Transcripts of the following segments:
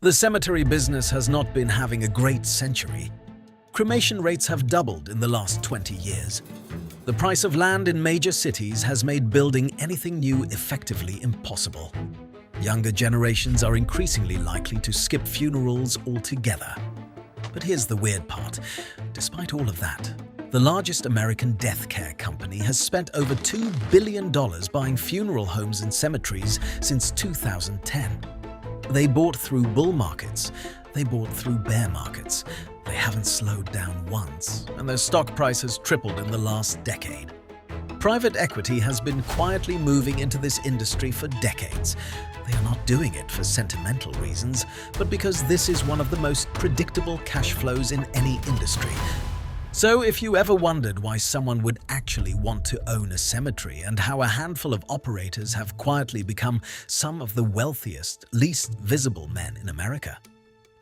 The cemetery business has not been having a great century. Cremation rates have doubled in the last 20 years. The price of land in major cities has made building anything new effectively impossible. Younger generations are increasingly likely to skip funerals altogether. But here's the weird part. Despite all of that, the largest American death care company has spent over $2 billion buying funeral homes and cemeteries since 2010. They bought through bull markets. They bought through bear markets. They haven't slowed down once, and their stock price has tripled in the last decade. Private equity has been quietly moving into this industry for decades. They are not doing it for sentimental reasons, but because this is one of the most predictable cash flows in any industry. So if you ever wondered why someone would actually want to own a cemetery and how a handful of operators have quietly become some of the wealthiest, least visible men in America,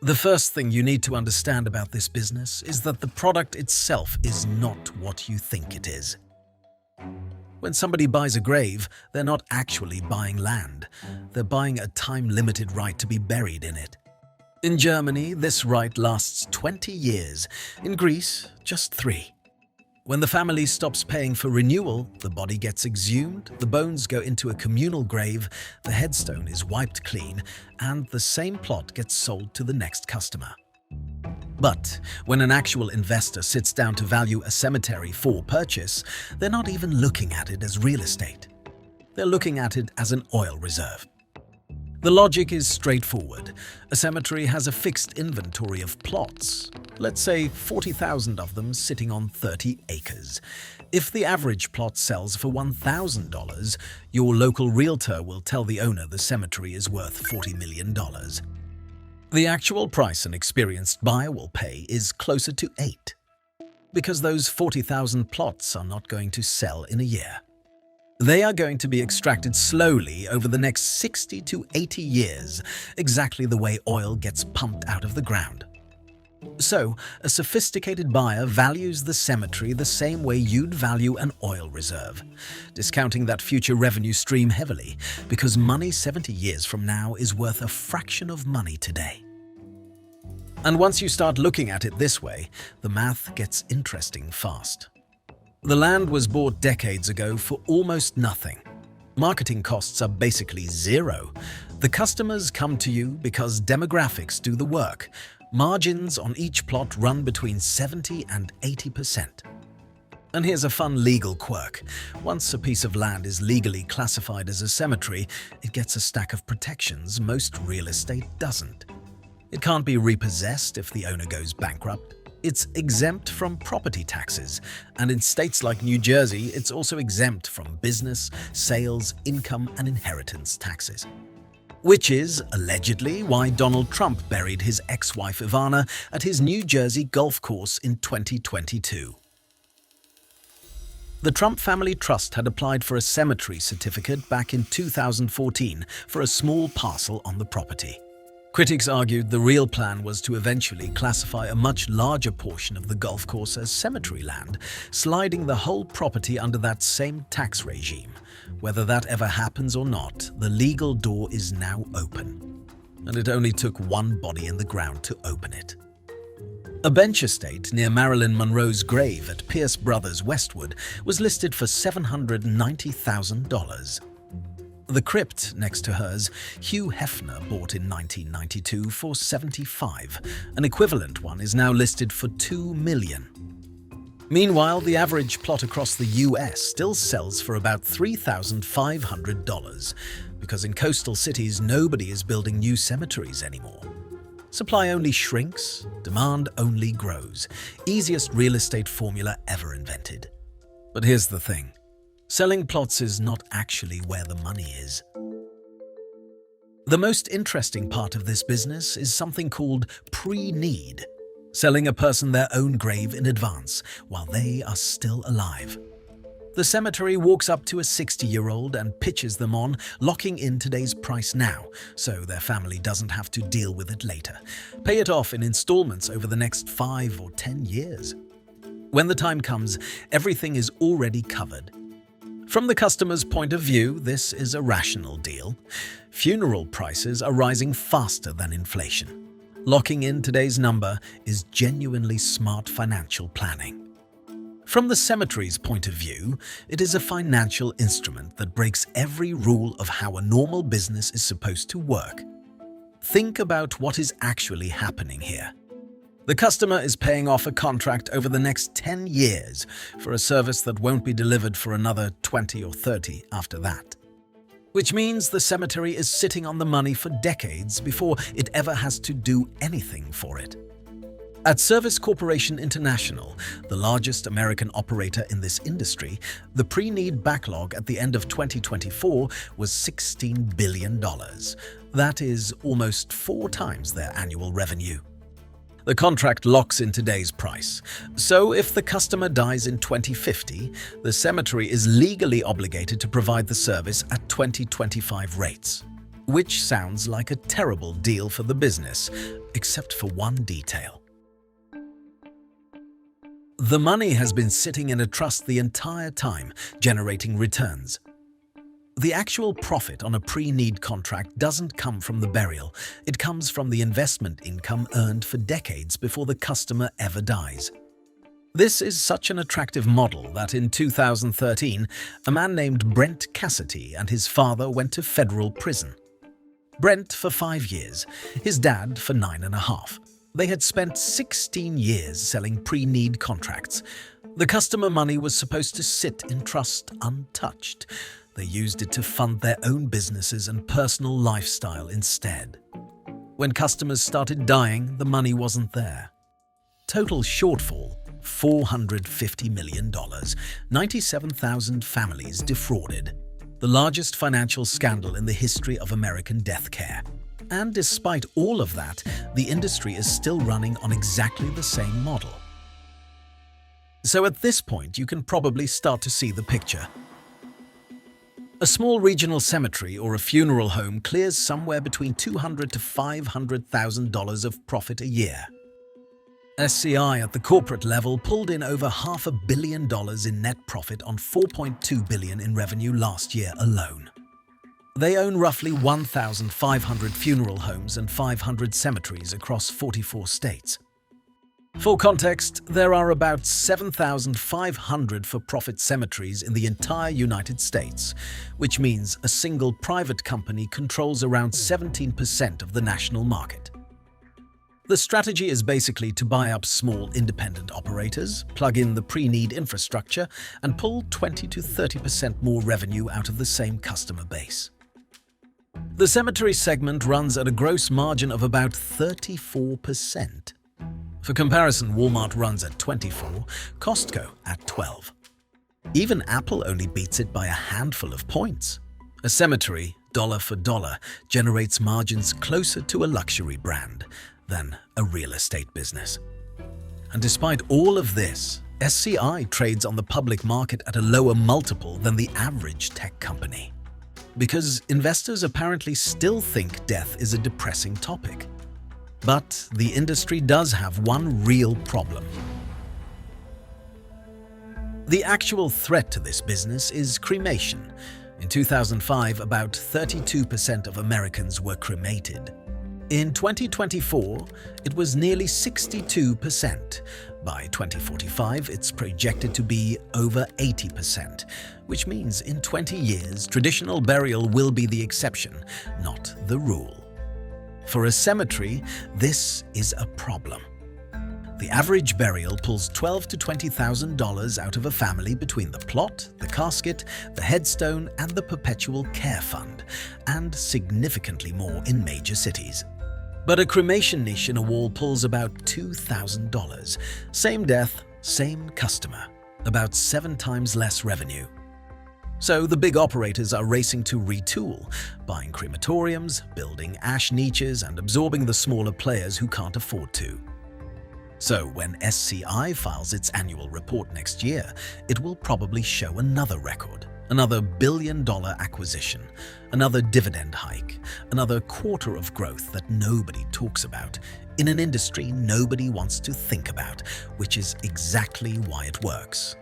the first thing you need to understand about this business is that the product itself is not what you think it is. When somebody buys a grave, they're not actually buying land. They're buying a time-limited right to be buried in it. In Germany, this right lasts 20 years. In Greece, just 3. When the family stops paying for renewal, the body gets exhumed, the bones go into a communal grave, the headstone is wiped clean, and the same plot gets sold to the next customer. But when an actual investor sits down to value a cemetery for purchase, they're not even looking at it as real estate. They're looking at it as an oil reserve. The logic is straightforward. A cemetery has a fixed inventory of plots, let's say 40,000 of them sitting on 30 acres. If the average plot sells for $1,000, your local realtor will tell the owner the cemetery is worth $40 million. The actual price an experienced buyer will pay is closer to 8, because those 40,000 plots are not going to sell in a year. They are going to be extracted slowly over the next 60 to 80 years, exactly the way oil gets pumped out of the ground. So, a sophisticated buyer values the cemetery the same way you'd value an oil reserve, discounting that future revenue stream heavily, because money 70 years from now is worth a fraction of money today. And once you start looking at it this way, the math gets interesting fast. The land was bought decades ago for almost nothing. Marketing costs are basically zero. The customers come to you because demographics do the work. Margins on each plot run between 70 and 80%. And here's a fun legal quirk. Once a piece of land is legally classified as a cemetery, it gets a stack of protections most real estate doesn't. It can't be repossessed if the owner goes bankrupt. It's exempt from property taxes, and in states like New Jersey, it's also exempt from business, sales, income, and inheritance taxes. Which is, allegedly, why Donald Trump buried his ex-wife Ivana at his New Jersey golf course in 2022. The Trump Family Trust had applied for a cemetery certificate back in 2014 for a small parcel on the property. Critics argued the real plan was to eventually classify a much larger portion of the golf course as cemetery land, sliding the whole property under that same tax regime. Whether that ever happens or not, the legal door is now open. And it only took one body in the ground to open it. A bench estate near Marilyn Monroe's grave at Pierce Brothers Westwood was listed for $790,000. The crypt next to hers, Hugh Hefner bought in 1992 for $75,000. An equivalent one is now listed for $2 million. Meanwhile, the average plot across the US still sells for about $3,500, because in coastal cities nobody is building new cemeteries anymore. Supply only shrinks, demand only grows. Easiest real estate formula ever invented. But here's the thing. Selling plots is not actually where the money is. The most interesting part of this business is something called pre-need, selling a person their own grave in advance while they are still alive. The cemetery walks up to a 60-year-old and pitches them on, locking in today's price now, so their family doesn't have to deal with it later. Pay it off in installments over the next 5 or 10 years. When the time comes, everything is already covered. From the customer's point of view, this is a rational deal. Funeral prices are rising faster than inflation. Locking in today's number is genuinely smart financial planning. From the cemetery's point of view, it is a financial instrument that breaks every rule of how a normal business is supposed to work. Think about what is actually happening here. The customer is paying off a contract over the next 10 years for a service that won't be delivered for another 20 or 30 after that. Which means the cemetery is sitting on the money for decades before it ever has to do anything for it. At Service Corporation International, the largest American operator in this industry, the pre-need backlog at the end of 2024 was $16 billion. That is almost 4 times their annual revenue. The contract locks in today's price, so if the customer dies in 2050, the cemetery is legally obligated to provide the service at 2025 rates. Which sounds like a terrible deal for the business, except for one detail. The money has been sitting in a trust the entire time, generating returns. The actual profit on a pre-need contract doesn't come from the burial, it comes from the investment income earned for decades before the customer ever dies. This is such an attractive model that in 2013, a man named Brent Cassity and his father went to federal prison. Brent for 5 years, his dad for 9.5. They had spent 16 years selling pre-need contracts. The customer money was supposed to sit in trust untouched. They used it to fund their own businesses and personal lifestyle instead. When customers started dying, the money wasn't there. Total shortfall, $450 million, 97,000 families defrauded. The largest financial scandal in the history of American death care. And despite all of that, the industry is still running on exactly the same model. So at this point, you can probably start to see the picture. A small regional cemetery or a funeral home clears somewhere between $200,000 to $500,000 of profit a year. SCI at the corporate level pulled in over $500 million in net profit on $4.2 billion in revenue last year alone. They own roughly 1,500 funeral homes and 500 cemeteries across 44 states. For context, there are about 7,500 for-profit cemeteries in the entire United States, which means a single private company controls around 17% of the national market. The strategy is basically to buy up small independent operators, plug in the pre-need infrastructure, and pull 20 to 30% more revenue out of the same customer base. The cemetery segment runs at a gross margin of about 34%. For comparison, Walmart runs at 24%, Costco at 12%. Even Apple only beats it by a handful of points. A cemetery, dollar for dollar, generates margins closer to a luxury brand than a real estate business. And despite all of this, SCI trades on the public market at a lower multiple than the average tech company. Because investors apparently still think death is a depressing topic. But the industry does have one real problem. The actual threat to this business is cremation. In 2005, about 32% of Americans were cremated. In 2024, it was nearly 62%. By 2045, it's projected to be over 80%, which means in 20 years, traditional burial will be the exception, not the rule. For a cemetery, this is a problem. The average burial pulls $12,000 to $20,000 out of a family between the plot, the casket, the headstone, and the perpetual care fund, and significantly more in major cities. But a cremation niche in a wall pulls about $2,000. Same death, same customer, about 7 times less revenue. So the big operators are racing to retool, buying crematoriums, building ash niches, and absorbing the smaller players who can't afford to. So when SCI files its annual report next year, it will probably show another record, another billion-dollar acquisition, another dividend hike, another quarter of growth that nobody talks about, in an industry nobody wants to think about, which is exactly why it works.